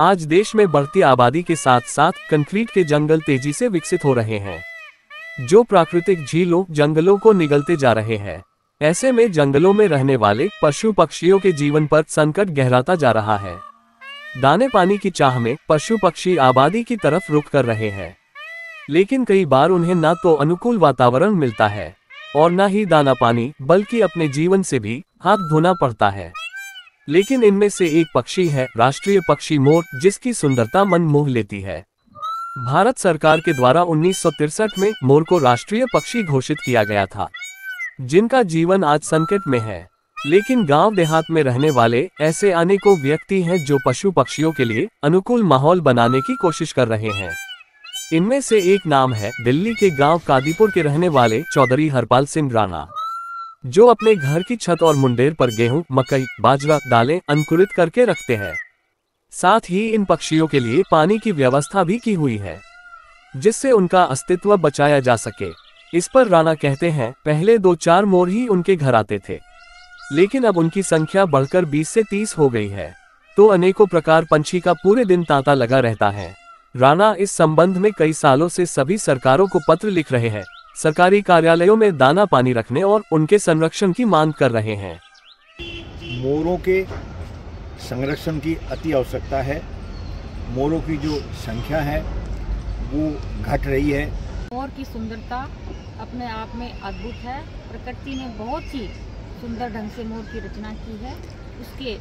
आज देश में बढ़ती आबादी के साथ साथ कंक्रीट के जंगल तेजी से विकसित हो रहे हैं, जो प्राकृतिक झीलों जंगलों को निगलते जा रहे हैं। ऐसे में जंगलों में रहने वाले पशु पक्षियों के जीवन पर संकट गहराता जा रहा है। दाने पानी की चाह में पशु पक्षी आबादी की तरफ रुख कर रहे हैं, लेकिन कई बार उन्हें न तो अनुकूल वातावरण मिलता है और न ही दाना पानी, बल्कि अपने जीवन से भी हाथ धोना पड़ता है। लेकिन इनमें से एक पक्षी है राष्ट्रीय पक्षी मोर, जिसकी सुंदरता मन मोह लेती है। भारत सरकार के द्वारा 1963 में मोर को राष्ट्रीय पक्षी घोषित किया गया था, जिनका जीवन आज संकट में है। लेकिन गांव देहात में रहने वाले ऐसे अनेकों व्यक्ति हैं जो पशु पक्षियों के लिए अनुकूल माहौल बनाने की कोशिश कर रहे हैं। इनमें से एक नाम है दिल्ली के गांव कादीपुर के रहने वाले चौधरी हरपाल सिंह राणा, जो अपने घर की छत और मुंडेर पर गेहूं, मकई, बाजरा, दालें अंकुरित करके रखते हैं। साथ ही इन पक्षियों के लिए पानी की व्यवस्था भी की हुई है, जिससे उनका अस्तित्व बचाया जा सके। इस पर राणा कहते हैं, पहले 2-4 मोर ही उनके घर आते थे, लेकिन अब उनकी संख्या बढ़कर 20 से 30 हो गई है, तो अनेकों प्रकार पंछी का पूरे दिन तांता लगा रहता है। राणा इस संबंध में कई सालों से सभी सरकारों को पत्र लिख रहे हैं, सरकारी कार्यालयों में दाना पानी रखने और उनके संरक्षण की मांग कर रहे हैं। मोरों के संरक्षण की अति आवश्यकता है। मोरों की जो संख्या है वो घट रही है। मोर की सुंदरता अपने आप में अद्भुत है। प्रकृति ने बहुत ही सुंदर ढंग से मोर की रचना की है। उसके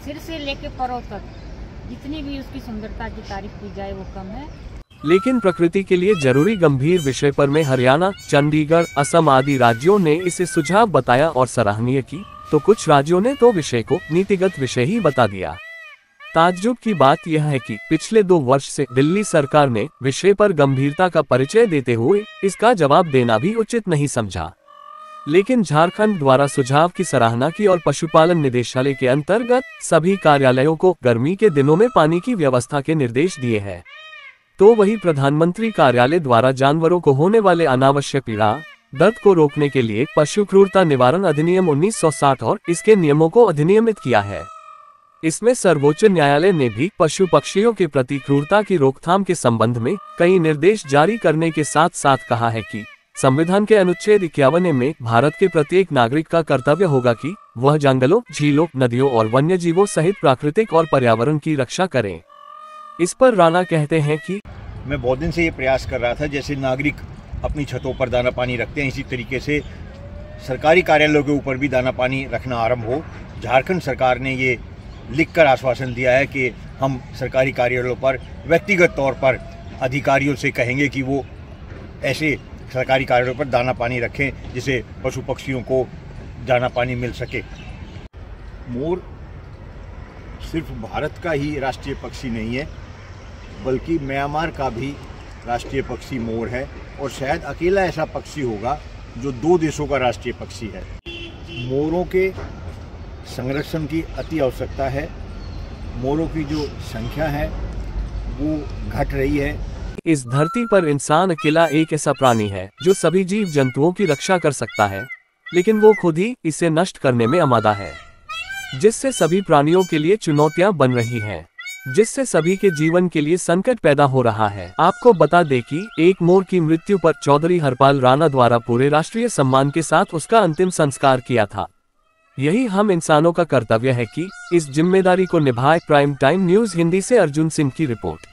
सिर से लेकर पैरों तक जितनी भी उसकी सुंदरता की तारीफ की जाए वो कम है। लेकिन प्रकृति के लिए जरूरी गंभीर विषय पर में हरियाणा, चंडीगढ़, असम आदि राज्यों ने इसे सुझाव बताया और सराहनीय की, तो कुछ राज्यों ने तो विषय को नीतिगत विषय ही बता दिया। ताज्जुब की बात यह है कि पिछले 2 वर्ष से दिल्ली सरकार ने विषय पर गंभीरता का परिचय देते हुए इसका जवाब देना भी उचित नहीं समझा। लेकिन झारखंड द्वारा सुझाव की सराहना की और पशुपालन निदेशालय के अंतर्गत सभी कार्यालयों को गर्मी के दिनों में पानी की व्यवस्था के निर्देश दिए हैं। तो वही प्रधानमंत्री कार्यालय द्वारा जानवरों को होने वाले अनावश्यक पीड़ा दर्द को रोकने के लिए पशु क्रूरता निवारण अधिनियम 1960 और इसके नियमों को अधिनियमित किया है। इसमें सर्वोच्च न्यायालय ने भी पशु पक्षियों के प्रति क्रूरता की रोकथाम के संबंध में कई निर्देश जारी करने के साथ साथ कहा है कि संविधान के अनुच्छेद 51 में भारत के प्रत्येक नागरिक का कर्तव्य होगा कि वह जंगलों, झीलों, नदियों और वन्य जीवों सहित प्राकृतिक और पर्यावरण की रक्षा करें। इस पर राणा कहते हैं कि मैं बहुत दिन से ये प्रयास कर रहा था, जैसे नागरिक अपनी छतों पर दाना पानी रखते हैं, इसी तरीके से सरकारी कार्यालयों के ऊपर भी दाना पानी रखना आरंभ हो। झारखंड सरकार ने ये लिखकर आश्वासन दिया है कि हम सरकारी कार्यालयों पर व्यक्तिगत तौर पर अधिकारियों से कहेंगे कि वो ऐसे सरकारी कार्यालयों पर दाना पानी रखें, जिससे पशु पक्षियों को दाना पानी मिल सके। मोर सिर्फ भारत का ही राष्ट्रीय पक्षी नहीं है, बल्कि म्यांमार का भी राष्ट्रीय पक्षी मोर है, और शायद अकेला ऐसा पक्षी होगा जो 2 देशों का राष्ट्रीय पक्षी है। मोरों के संरक्षण की अति आवश्यकता है। मोरों की जो संख्या है वो घट रही है। इस धरती पर इंसान अकेला एक ऐसा प्राणी है जो सभी जीव जंतुओं की रक्षा कर सकता है, लेकिन वो खुद ही इसे नष्ट करने में आमादा है, जिससे सभी प्राणियों के लिए चुनौतियां बन रही हैं, जिससे सभी के जीवन के लिए संकट पैदा हो रहा है। आपको बता दें कि एक मोर की मृत्यु पर चौधरी हरपाल राणा द्वारा पूरे राष्ट्रीय सम्मान के साथ उसका अंतिम संस्कार किया था। यही हम इंसानों का कर्तव्य है कि इस जिम्मेदारी को निभाए। प्राइम टाइम न्यूज हिंदी से अर्जुन सिंह की रिपोर्ट।